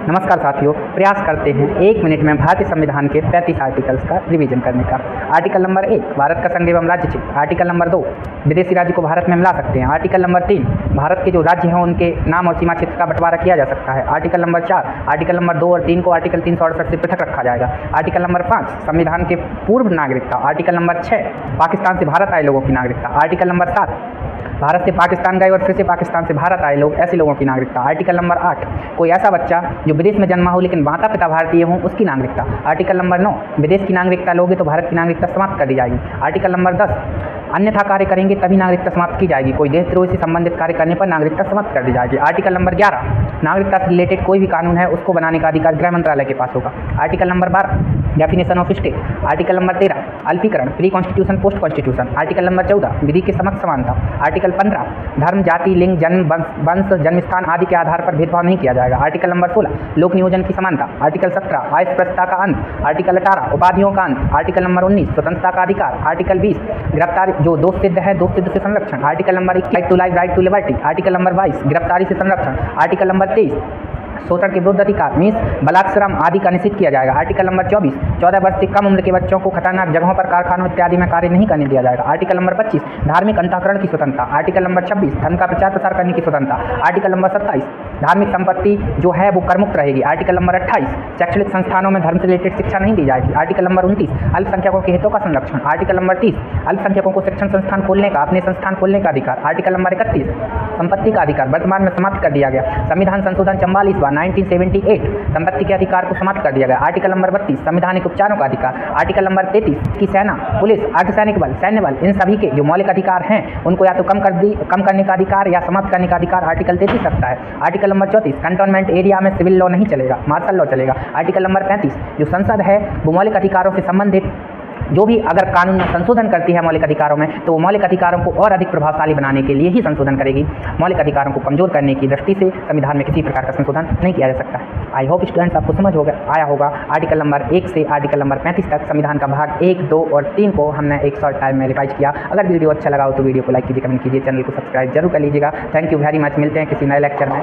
नमस्कार साथियों, प्रयास करते हैं 1 मिनट में भारतीय संविधान के 35 आर्टिकल्स का रिवीजन करने का। आर्टिकल नंबर 1, भारत का संघ एवं राज्य क्षेत्र। आर्टिकल नंबर 2, विदेशी राज्य को भारत में मिला सकते हैं। आर्टिकल नंबर 3, भारत के जो राज्य हैं उनके नाम और सीमा क्षेत्र का बंटवारा किया जा सकता है। आर्टिकल नंबर 4, आर्टिकल नंबर 2 और 3 को आर्टिकल 368 से पृथक रखा जाएगा। आर्टिकल नंबर 5, संविधान के पूर्व नागरिकता। आर्टिकल नंबर 6, पाकिस्तान से भारत आए लोगों की नागरिकता। आर्टिकल नंबर 7, भारत से पाकिस्तान गए और फिर से पाकिस्तान से भारत आए लोग, ऐसे लोगों की नागरिकता। आर्टिकल नंबर 8, कोई ऐसा बच्चा जो विदेश में जन्मा हो लेकिन माता पिता भारतीय हों, उसकी नागरिकता। आर्टिकल नंबर 9, विदेश की नागरिकता लोगे तो भारत की नागरिकता समाप्त कर दी जाएगी। आर्टिकल नंबर 10, अन्यथा कार्य करेंगे तभी नागरिकता समाप्त की जाएगी। कोई देशद्रोह से संबंधित कार्य करने पर नागरिकता समाप्त कर दी जाएगी। आर्टिकल नंबर 11, नागरिकता से रिलेटेड कोई भी कानून है उसको बनाने का अधिकार गृह मंत्रालय के पास होगा। Article number 12, definition of state. Article number 13, अल्पीकरण, pre constitution, post constitution. Article number 14, विधि के समक्ष समानता। आर्टिकल 15, धर्म, जाति, लिंग, जन्म, वंश, जन्मस्थान आदि के आधार पर भेदभाव नहीं किया जाएगा। आर्टिकल नंबर 16, लोक नियोजन की समानता। आर्टिकल 17, अस्पृश्यता का अंत। आर्टिकल 18, उपाधियों का अंत। आर्टिकल नंबर 19, स्वतंत्रता का अधिकार। आर्टिकल 20, गिरफ्तारी जो दोष सिद्ध है, दोष सिद्ध से संरक्षण। Article number 21, right to life, right to liberty. Article number 22, गिरफ्तारी से संरक्षण। आर्टिकल नंबर 23, शोषण के विरुद्ध अधिकार, मीन्स बलात्श्रम आदि का निषेध किया जाएगा। आर्टिकल नंबर 24, 14 वर्ष से कम उम्र के बच्चों को खतरनाक जगहों पर, कारखानों इत्यादि में कार्य नहीं करने दिया जाएगा। आर्टिकल नंबर 25, धार्मिक अंतःकरण की स्वतंत्रता। आर्टिकल नंबर 26, धर्म का प्रचार प्रसार करने की स्वतंत्रता। आर्टिकल नंबर 27, धार्मिक संपत्ति जो है वो करमुक्त रहेगी। आर्टिकल नंबर 28, शैक्षणिक संस्थानों में धर्म से रिलेटेड शिक्षा नहीं दी जाएगी। आर्टिकल नंबर 29, अल्पसंख्यकों के हितों का संरक्षण। आर्टिकल नंबर 30, अल्पसंख्यकों को शिक्षण संस्थान खोलने का, अपने संस्थान खोलने का अधिकार। आर्टिकल नंबर 31, संपत्ति का अधिकार वर्तमान में समाप्त कर दिया गया। संविधान संशोधन 44वां 1978, संपत्ति के अधिकार को समाप्त कर दिया गया। आर्टिकल नंबर 32, संवैधानिक उपचारों का अधिकार। आर्टिकल नंबर 33, की सेना, पुलिस, अर्धसैनिक बल, सैन्य बल, इन सभी के जो मौलिक अधिकार हैं उनको या तो कम करने का अधिकार या समाप्त करने का अधिकार आर्टिकल 33 रखता है। आर्टिकल नंबर 34, कंटोनमेंट एरिया में सिविल लॉ नहीं चलेगा, मार्शल लॉ चलेगा। आर्टिकल नंबर 35, जो संसद है वो मौलिक अधिकारों से संबंधित जो भी अगर कानून में संशोधन करती है मौलिक अधिकारों में, तो वो मौलिक अधिकारों को और अधिक प्रभावशाली बनाने के लिए ही संशोधन करेगी। मौलिक अधिकारों को कमजोर करने की दृष्टि से संविधान में किसी प्रकार का संशोधन नहीं किया जा सकता है। आई होप स्टूडेंट्स आपको समझ आया होगा। आर्टिकल नंबर 1 से आर्टिकल नंबर 35 तक संविधान का भाग 1, 2 और 3 को हमने एक शॉर्ट टाइम में रिवाइज किया। अगर वीडियो अच्छा लगा हो तो वीडियो को लाइक कीजिए, कमेंट कीजिए, चैनल को सब्सक्राइब जरूर कर लीजिएगा। Thank you very much. मिलते हैं किसी नए लेक्चर में।